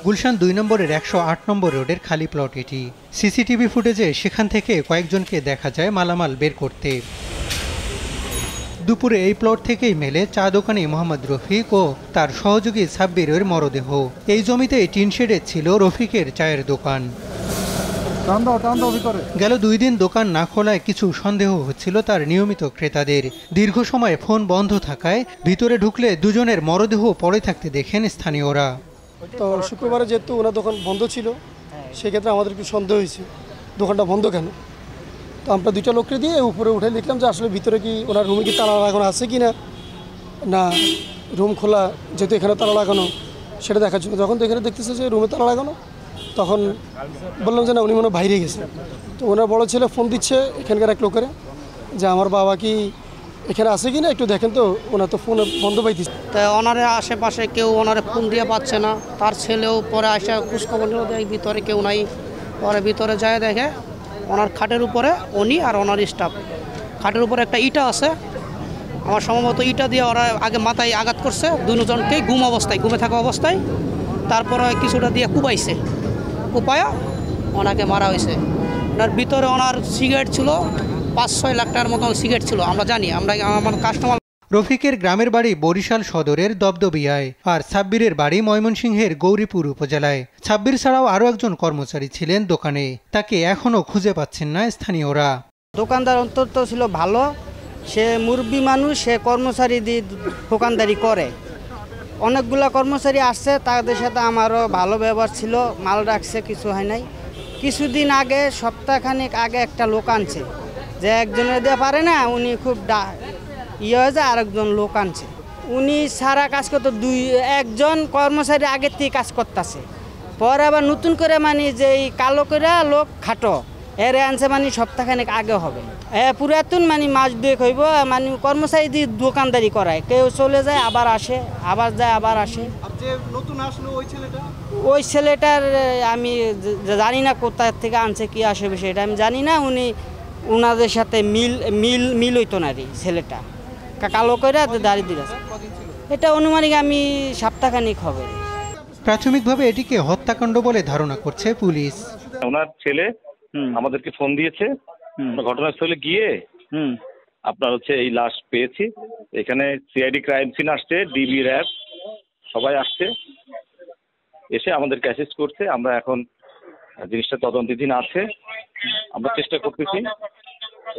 গুলশান ২ নম্বরের ১০৮ নম্বর রোডের খালি প্লট এটি। সিসিটিভি ফুটেজে সেখান থেকে কয়েকজনকে দেখা যায় মালামাল বের করতে। দুপুরে এই প্লট থেকেই মেলে চা দোকানি মোহাম্মদ রফিক ও তার সহযোগী সাব্বিরের মরদেহ। এই জমিতে টিনশেডে ছিল রফিকের চায়ের দোকান। গেল ২ দিন দোকান না খোলায় কিছু সন্দেহ হচ্ছিল তার নিয়মিত ক্রেতাদের। দীর্ঘ সময় ফোন বন্ধ থাকায় ভিতরে ঢুকলে দুজনের মরদেহ পড়ে থাকতে দেখেন স্থানীয়রা। তো শুক্রবারে যেহেতু ওনার দোকান বন্ধ ছিল, সেক্ষেত্রে আমাদের একটু সন্দেহ হয়েছে দোকানটা বন্ধ কেন। তো আমরা 2টা লোককে দিয়ে উপরে উঠে দেখলাম যে আসলে ভিতরে কি ওনার রুমে কি তালা লাগানো আছে কি না রুম খোলা, যেহেতু এখানে তালা লাগানো সেটা দেখার জন্য। যখন তো এখানে দেখতেছে যে রুমে তালা লাগানো, তখন বললাম যে না উনি মনে বাইরে গেছে। তো ওনার বড় ছেলে ফোন দিচ্ছে এখানকার এক লোকের যে আমার বাবা কি এখানে আছে কি না একটু দেখেন। তো ওনার তো ফোন বন্ধ পাইতেছে। তো ওনারে আশেপাশে কেউ ওনারে ফোন দিয়ে পাচ্ছে না। তার ছেলেও পরে আসে খোঁজখবর নিল, দেয় ভিতরে কেউ নাই। পরে ভিতরে যায় দেখে ওনার খাটের উপরে উনি আর ওনার স্টাফ, খাটের উপরে একটা ইটা আছে। আমার সম্ভবত ইটা দিয়ে ওরা আগে মাথায় আঘাত করছে দুজনকেই ঘুমে থাকা অবস্থায়। তারপরে কিছুটা দিয়ে কুপাইছে, কুপায়া ওনাকে মারা হয়েছে। ওনার ভিতরে ওনার সিগারেট ছিল ৫-৬ লাখ টাকার মতন সিগারেট ছিল। আমরা জানি, আমার কাস্টমার। রফিকের গ্রামের বাড়ি বরিশাল সদরের দবদবিয়ায় আর সাব্বিরের বাড়ি ময়মনসিংহের গৌরীপুর উপজেলায়। সাব্বির ছাড়াও আরও একজন কর্মচারী ছিলেন দোকানে, তাকে এখনও খুঁজে পাচ্ছেন না স্থানীয়রা। দোকানদার অন্তত ছিল ভালো, সে মুরব্বী মানুষ, সে কর্মচারী দিয়ে দোকানদারি করে। অনেকগুলা কর্মচারী আসছে, তাদের সাথে আমারও ভালো ব্যবহার ছিল, মাল রাখছে, কিছু হয় নাই। কিছুদিন আগে সপ্তাহখানেক আগে একটা লোক আনছে, যে একজনের দিয়ে পারে না, উনি খুব হয়ে যায়, আরেকজন লোক আনছে। উনি সারা কাজ করতো, একজন কর্মচারী আগের থেকে কাজ করতেছে। পরে আবার নতুন করে যে এই কালো করে লোক খাটো এর আনছে, সপ্তাহখানেক আগে হবে। পুরাতন মাস 2 হইব, কর্মচারী দিয়ে দোকানদারি করায়। কেউ চলে যায় আবার আসে, আবার যায় আবার আসে। ওই ছেলেটার আমি জানি না কোথা থেকে আনছে, কি আসবে সেটা আমি জানি না। উনাদের সাথে মিল হইতো না রে ছেলেটা, কালো করে দাঁড়িয়ে দিয়েছে। এটা অনুমানিক আমি সপ্তাহখানিক হবে। প্রাথমিকভাবে এটিকে হত্যাকাণ্ড বলে ধারণা করছে পুলিশ। ওনার ছেলে আমাদেরকে ফোন দিয়েছে, ঘটনাস্থলে গিয়ে আপনার এই লাশ পেয়েছি। এখানে সিআইডি ক্রাইম সিন আসছে, ডিবি র্যাব সবাই আসছে, এসে আমাদেরকে অ্যাসিস্ট করছে। আমরা এখন জিনিসটা তদন্তাধীন আছে, আমরা চেষ্টা করতেছি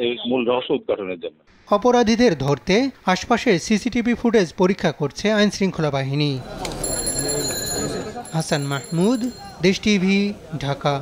এই মূল রহস্য উদ্ঘাটনের জন্য। অপরাধীদের ধরতে আশপাশের সিসিটিভি ফুটেজ পরীক্ষা করছে আইনশৃঙ্খলা বাহিনী। হাসান মাহমুদ, দেশ টিভি, ঢাকা।